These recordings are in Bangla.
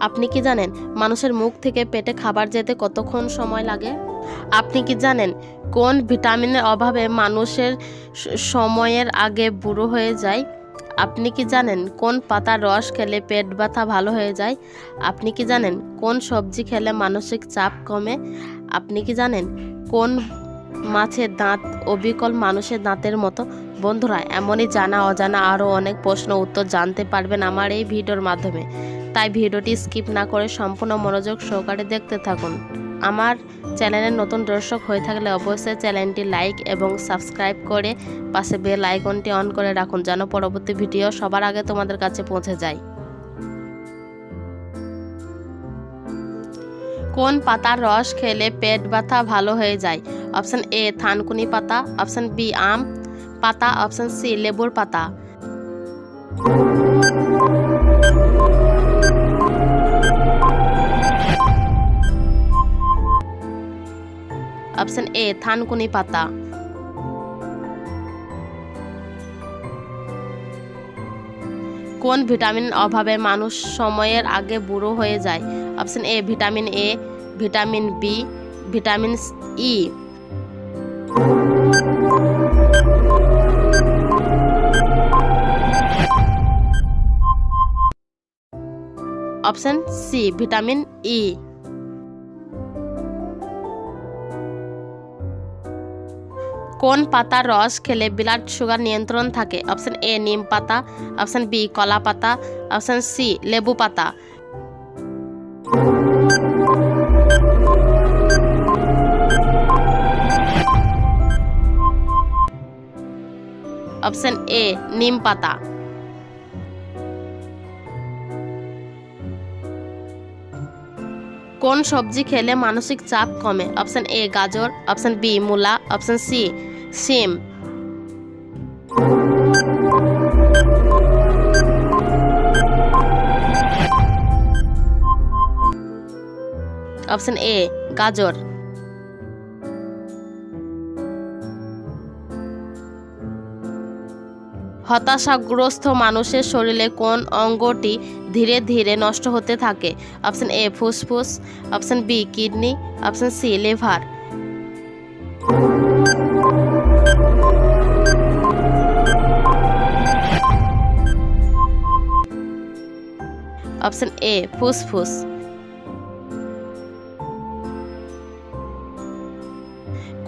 আপনি কি জানেন মানুষের মুখ থেকে পেটে খাবার যেতে কতক্ষণ সময় লাগে? আপনি কি জানেন কোন ভিটামিনের অভাবে মানুষের সময়ের আগে বুড়ো হয়ে যায়? আপনি কি জানেন কোন পাতার রস খেলে পেট ব্যথা ভালো হয়ে যায়? আপনি কি জানেন কোন সবজি খেলে মানসিক চাপ কমে? আপনি কি জানেন কোন মাছের দাঁত অবিকল মানুষের দাঁতের মতো? বন্ধুরা, এমনই জানা অজানা আরও অনেক প্রশ্ন উত্তর জানতে পারবেন আমার এই ভিডিওর মাধ্যমে। তাই ভিডিওটি স্কিপ না করে সম্পূর্ণ মনোযোগ সহকারে দেখতে থাকুন। আমার চ্যানেলের নতুন দর্শক হয়ে থাকলে অবশ্যই চ্যানেলটি লাইক এবং সাবস্ক্রাইব করে পাশে বেল আইকনটি অন করে রাখুন, যেন পরবর্তী ভিডিও সবার আগে তোমাদের কাছে পৌঁছে যায়। কোন পাতার রস খেলে পেট ব্যথা ভালো হয়ে যায়? অপশন এ থানকুনি পাতা, অপশন বি আম পাতা, অপশন সি লেবুর পাতা। অপশন এ থানকুনি পাতা। কোন ভিটামিনের অভাবে মানুষ সময়ের আগে বুড়ো হয়ে যায়? Option A vitamin A, vitamin B, vitamin E. Option C vitamin E. কোন পাতার রস খেলে ব্লাড সুগার নিয়ন্ত্রণ থাকে? অপশন এ নিম পাতা, অপশন বি কলা পাতা, অপশন সি লেবু পাতা। অপশন এ নিম পাতা। কোন সবজি খেলে মানসিক চাপ কমে? অপশন এ গাজর, অপশন বি মূলা, অপশন সি শিম। অপশন এ গাজর। হতাশাগ্রস্ত মানুষের শরীরে কোন অঙ্গটি ধীরে ধীরে নষ্ট হতে থাকে? অপশন এ ফুসফুস, option B kidney, option C liver. Option A ফুসফুস।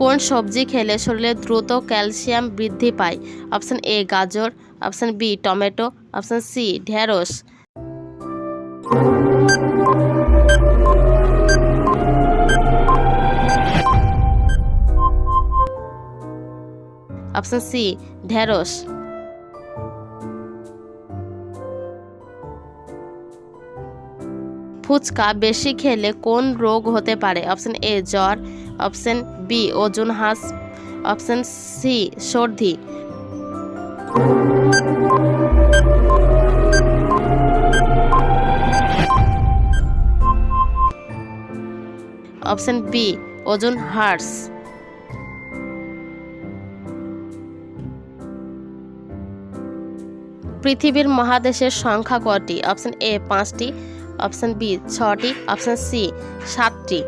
কোন সবজি খেলে শরীরে দ্রুত ক্যালসিয়াম বৃদ্ধি পায়? অপশন এ গাজর, option B tomato, option C ঢেঁড়স। অপশন সি ঢেঁড়স। ফুচকা বেশি খেলে কোন রোগ হতে পারে? অপশন এ জ্বর, অপশন বি ওজন হ্রাস, অপশন সি সর্দি। অপশন বি ওজন হ্রাস। পৃথিবীর মহাদেশের সংখ্যা কয়টি? অপশন এ 5টি, অপশন বি 6টি, অপশন সি 7টি।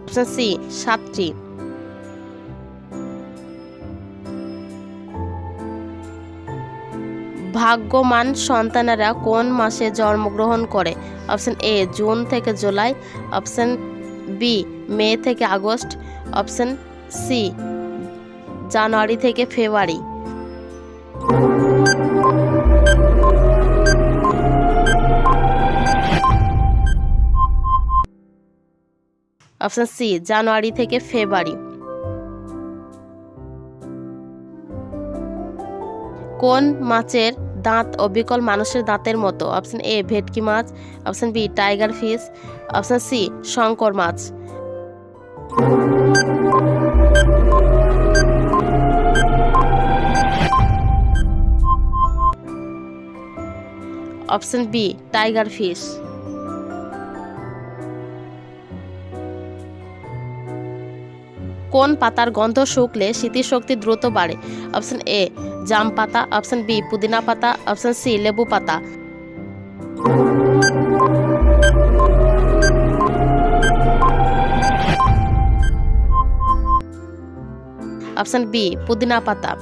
অপশন সি 7টি। ভাগ্যবান সন্তানেরা কোন মাসে জন্মগ্রহণ করে? অপশন এ জুন থেকে জুলাই, অপশন বি মে থেকে আগস্ট, অপশন সি জানুয়ারি থেকে ফেব্রুয়ারি। অপশন সি জানুয়ারি থেকে ফেব্রুয়ারি। কোন মাছের দাঁত অবিকল মানুষের দাঁতের মতো? অপশন এ ভেটকি মাছ, option B tiger fish, option C শঙ্কর মাছ। Option B tiger fish. কোন পাতার গন্ধ শুকলে স্মৃতিশক্তি দ্রুত বাড়ে? অপশন এ জাম পাতা, অপশন বি পুদিনা পাতা, অপশন সি লেবু পাতা। অপশন বি পুদিনা পাতা।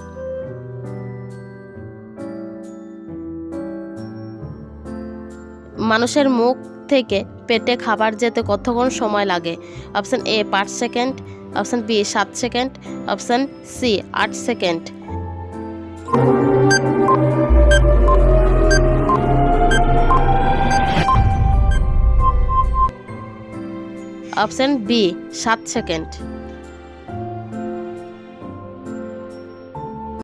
মানুষের মুখ থেকে পেটে খাবার যেতে কতক্ষণ সময় লাগে? Option A 5 second, option B 7 second, option C 8 second. Option B 7 second.